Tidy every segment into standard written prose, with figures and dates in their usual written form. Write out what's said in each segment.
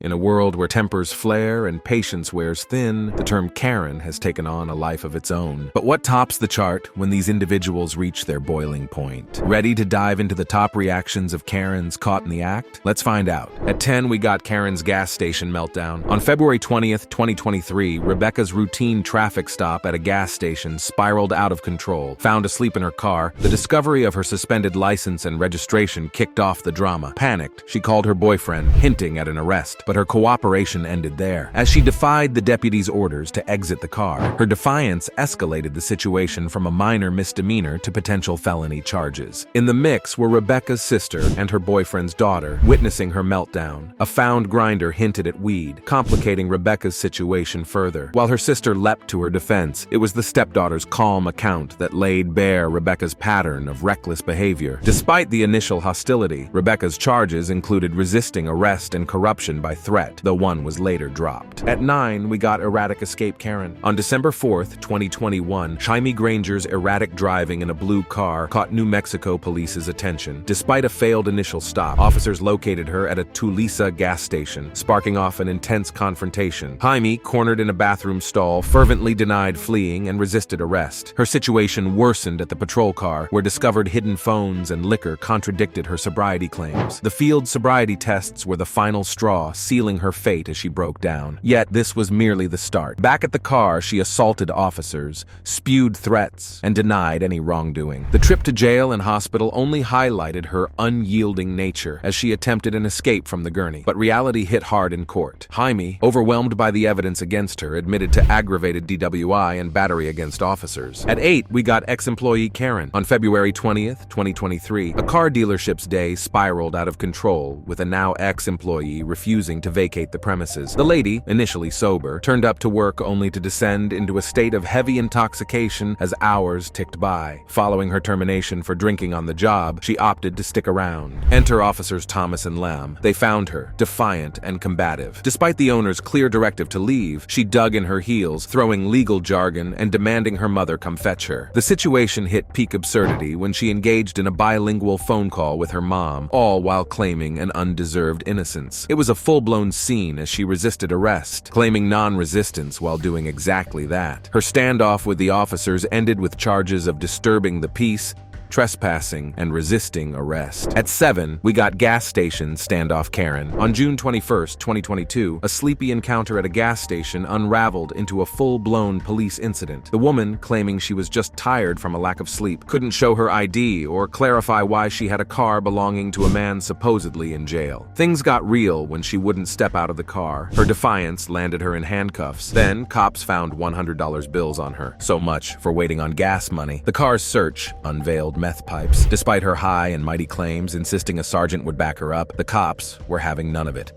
In a world where tempers flare and patience wears thin, the term Karen has taken on a life of its own. But what tops the chart when these individuals reach their boiling point? Ready to dive into the top reactions of Karens caught in the act? Let's find out. At 10, we got Karen's gas station meltdown. On February 20th, 2023, Rebecca's routine traffic stop at a gas station spiraled out of control. Found asleep in her car, the discovery of her suspended license and registration kicked off the drama. Panicked, she called her boyfriend, hinting at an arrest. But her cooperation ended there. As she defied the deputy's orders to exit the car, her defiance escalated the situation from a minor misdemeanor to potential felony charges. In the mix were Rebecca's sister and her boyfriend's daughter, witnessing her meltdown. A found grinder hinted at weed, complicating Rebecca's situation further. While her sister leapt to her defense, it was the stepdaughter's calm account that laid bare Rebecca's pattern of reckless behavior. Despite the initial hostility, Rebecca's charges included resisting arrest and corruption by threat, though one was later dropped. At 9, we got erratic escape Karen. On December 4th, 2021, Jaime Granger's erratic driving in a blue car caught New Mexico police's attention. Despite a failed initial stop, officers located her at a Tulisa gas station, sparking off an intense confrontation. Jaime, cornered in a bathroom stall, fervently denied fleeing and resisted arrest. Her situation worsened at the patrol car, where discovered hidden phones and liquor contradicted her sobriety claims. The field sobriety tests were the final straw, sealing her fate as she broke down. Yet this was merely the start. Back at the car, she assaulted officers, spewed threats, and denied any wrongdoing. The trip to jail and hospital only highlighted her unyielding nature as she attempted an escape from the gurney. But reality hit hard in court. Jaime, overwhelmed by the evidence against her, admitted to aggravated DWI and battery against officers. At 8, we got ex-employee Karen. On February 20th, 2023, a car dealership's day spiraled out of control, with a now ex-employee refusing to vacate the premises. The lady, initially sober, turned up to work only to descend into a state of heavy intoxication as hours ticked by. Following her termination for drinking on the job, she opted to stick around. Enter officers Thomas and Lamb. They found her, defiant and combative. Despite the owner's clear directive to leave, she dug in her heels, throwing legal jargon and demanding her mother come fetch her. The situation hit peak absurdity when she engaged in a bilingual phone call with her mom, all while claiming an undeserved innocence. It was a full-blown scene as she resisted arrest, claiming non-resistance while doing exactly that. Her standoff with the officers ended with charges of disturbing the peace, trespassing, and resisting arrest. At 7, we got gas station standoff Karen. On June 21st, 2022, a sleepy encounter at a gas station unraveled into a full-blown police incident. The woman, claiming she was just tired from a lack of sleep, couldn't show her ID or clarify why she had a car belonging to a man supposedly in jail. Things got real when she wouldn't step out of the car. Her defiance landed her in handcuffs. Then, cops found $100 bills on her. So much for waiting on gas money. The car's search unveiled meth pipes. Despite her high and mighty claims insisting a sergeant would back her up, the cops were having none of it.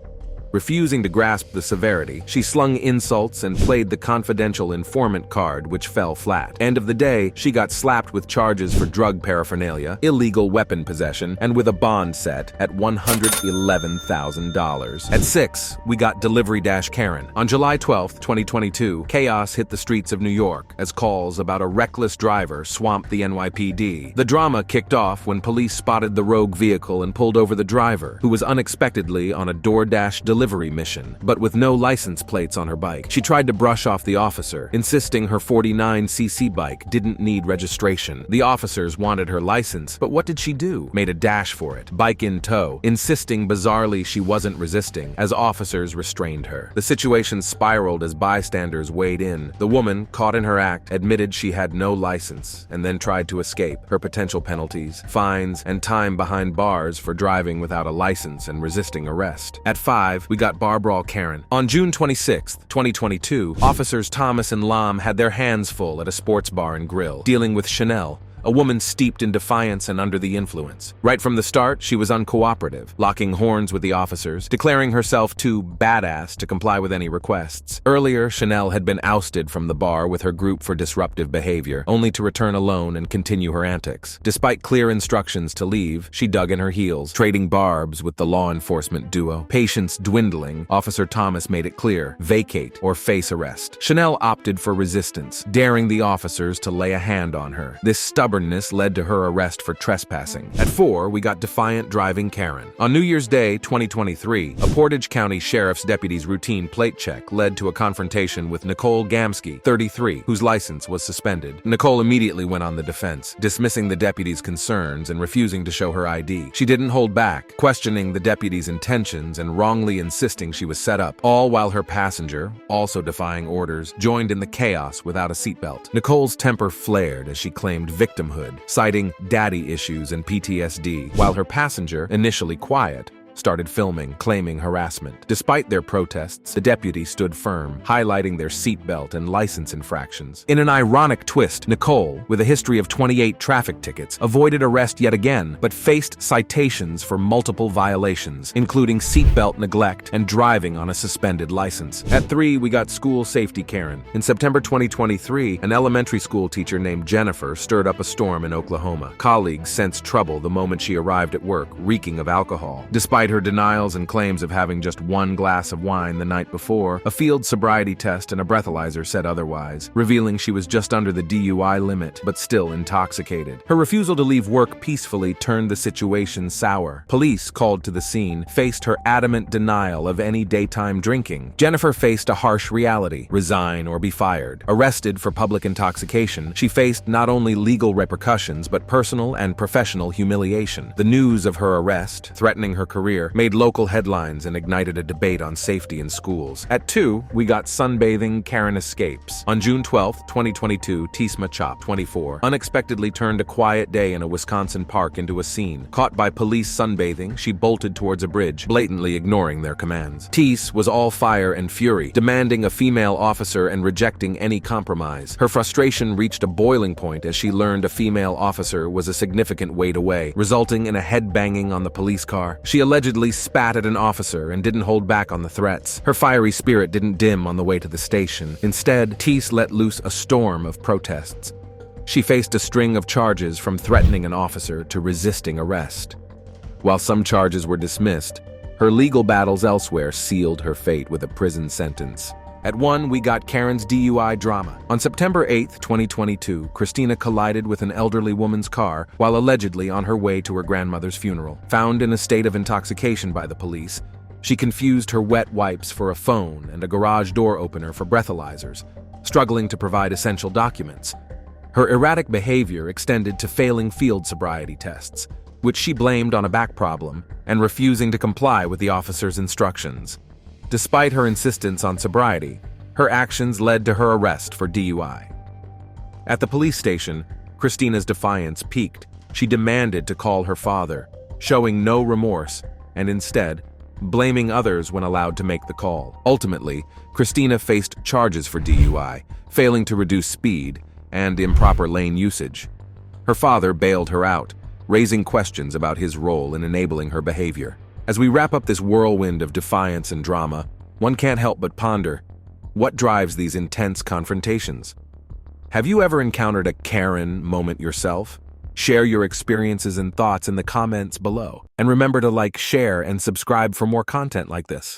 Refusing to grasp the severity, she slung insults and played the confidential informant card, which fell flat. End of the day, she got slapped with charges for drug paraphernalia, illegal weapon possession, and with a bond set at $111,000. At 6, we got Delivery Dash Karen. On July 12th, 2022, chaos hit the streets of New York as calls about a reckless driver swamped the NYPD. The drama kicked off when police spotted the rogue vehicle and pulled over the driver, who was unexpectedly on a DoorDash delivery mission, but with no license plates on her bike. She tried to brush off the officer, insisting her 49cc bike didn't need registration. The officers wanted her license, but what did she do? Made a dash for it, bike in tow, insisting bizarrely she wasn't resisting, as officers restrained her. The situation spiraled as bystanders weighed in. The woman, caught in her act, admitted she had no license, and then tried to escape. Her potential penalties, fines, and time behind bars for driving without a license and resisting arrest. At 5, we got Bar Brawl Karen. On June 26, 2022, officers Thomas and Lamb had their hands full at a sports bar and grill, dealing with Chanel, a woman steeped in defiance and under the influence. Right from the start, she was uncooperative, locking horns with the officers, declaring herself too badass to comply with any requests. Earlier, Chanel had been ousted from the bar with her group for disruptive behavior, only to return alone and continue her antics. Despite clear instructions to leave, she dug in her heels, trading barbs with the law enforcement duo. Patience dwindling, Officer Thomas made it clear: vacate or face arrest. Chanel opted for resistance, daring the officers to lay a hand on her. This stubborn stubbornness led to her arrest for trespassing. At 4, we got defiant driving Karen. On New Year's Day, 2023, a Portage County Sheriff's deputy's routine plate check led to a confrontation with Nicole Gamsky, 33, whose license was suspended. Nicole immediately went on the defense, dismissing the deputy's concerns and refusing to show her ID. She didn't hold back, questioning the deputy's intentions and wrongly insisting she was set up, all while her passenger, also defying orders, joined in the chaos without a seatbelt. Nicole's temper flared as she claimed victimhood, citing daddy issues and PTSD, while her passenger, initially quiet, started filming, claiming harassment. Despite their protests, the deputy stood firm, highlighting their seatbelt and license infractions. In an ironic twist, Nicole, with a history of 28 traffic tickets, avoided arrest yet again, but faced citations for multiple violations, including seatbelt neglect and driving on a suspended license. At 3, we got school safety Karen. In September 2023, an elementary school teacher named Jennifer stirred up a storm in Oklahoma. Colleagues sensed trouble the moment she arrived at work, reeking of alcohol. Despite her denials and claims of having just one glass of wine the night before, a field sobriety test and a breathalyzer said otherwise, revealing she was just under the DUI limit, but still intoxicated. Her refusal to leave work peacefully turned the situation sour. Police, called to the scene, faced her adamant denial of any daytime drinking. Jennifer faced a harsh reality: resign or be fired. Arrested for public intoxication, she faced not only legal repercussions but personal and professional humiliation. The news of her arrest, threatening her career, made local headlines and ignited a debate on safety in schools. At 2, we got sunbathing Karen escapes. On June 12, 2022, Tisma Chop, 24, unexpectedly turned a quiet day in a Wisconsin park into a scene. Caught by police sunbathing, she bolted towards a bridge, blatantly ignoring their commands. Tis was all fire and fury, demanding a female officer and rejecting any compromise. Her frustration reached a boiling point as she learned a female officer was a significant weight away, resulting in a head-banging on the police car. She allegedly spat at an officer and didn't hold back on the threats. Her fiery spirit didn't dim on the way to the station. Instead, Tis let loose a storm of protests. She faced a string of charges, from threatening an officer to resisting arrest. While some charges were dismissed, her legal battles elsewhere sealed her fate with a prison sentence. At 1, we got Karen's DUI drama. On September 8, 2022, Christina collided with an elderly woman's car while allegedly on her way to her grandmother's funeral. Found in a state of intoxication by the police, she confused her wet wipes for a phone and a garage door opener for breathalyzers, struggling to provide essential documents. Her erratic behavior extended to failing field sobriety tests, which she blamed on a back problem, and refusing to comply with the officer's instructions. Despite her insistence on sobriety, her actions led to her arrest for DUI. At the police station, Christina's defiance peaked. She demanded to call her father, showing no remorse, and instead, blaming others when allowed to make the call. Ultimately, Christina faced charges for DUI, failing to reduce speed, and improper lane usage. Her father bailed her out, raising questions about his role in enabling her behavior. As we wrap up this whirlwind of defiance and drama, one can't help but ponder, what drives these intense confrontations? Have you ever encountered a Karen moment yourself? Share your experiences and thoughts in the comments below. And remember to like, share, and subscribe for more content like this.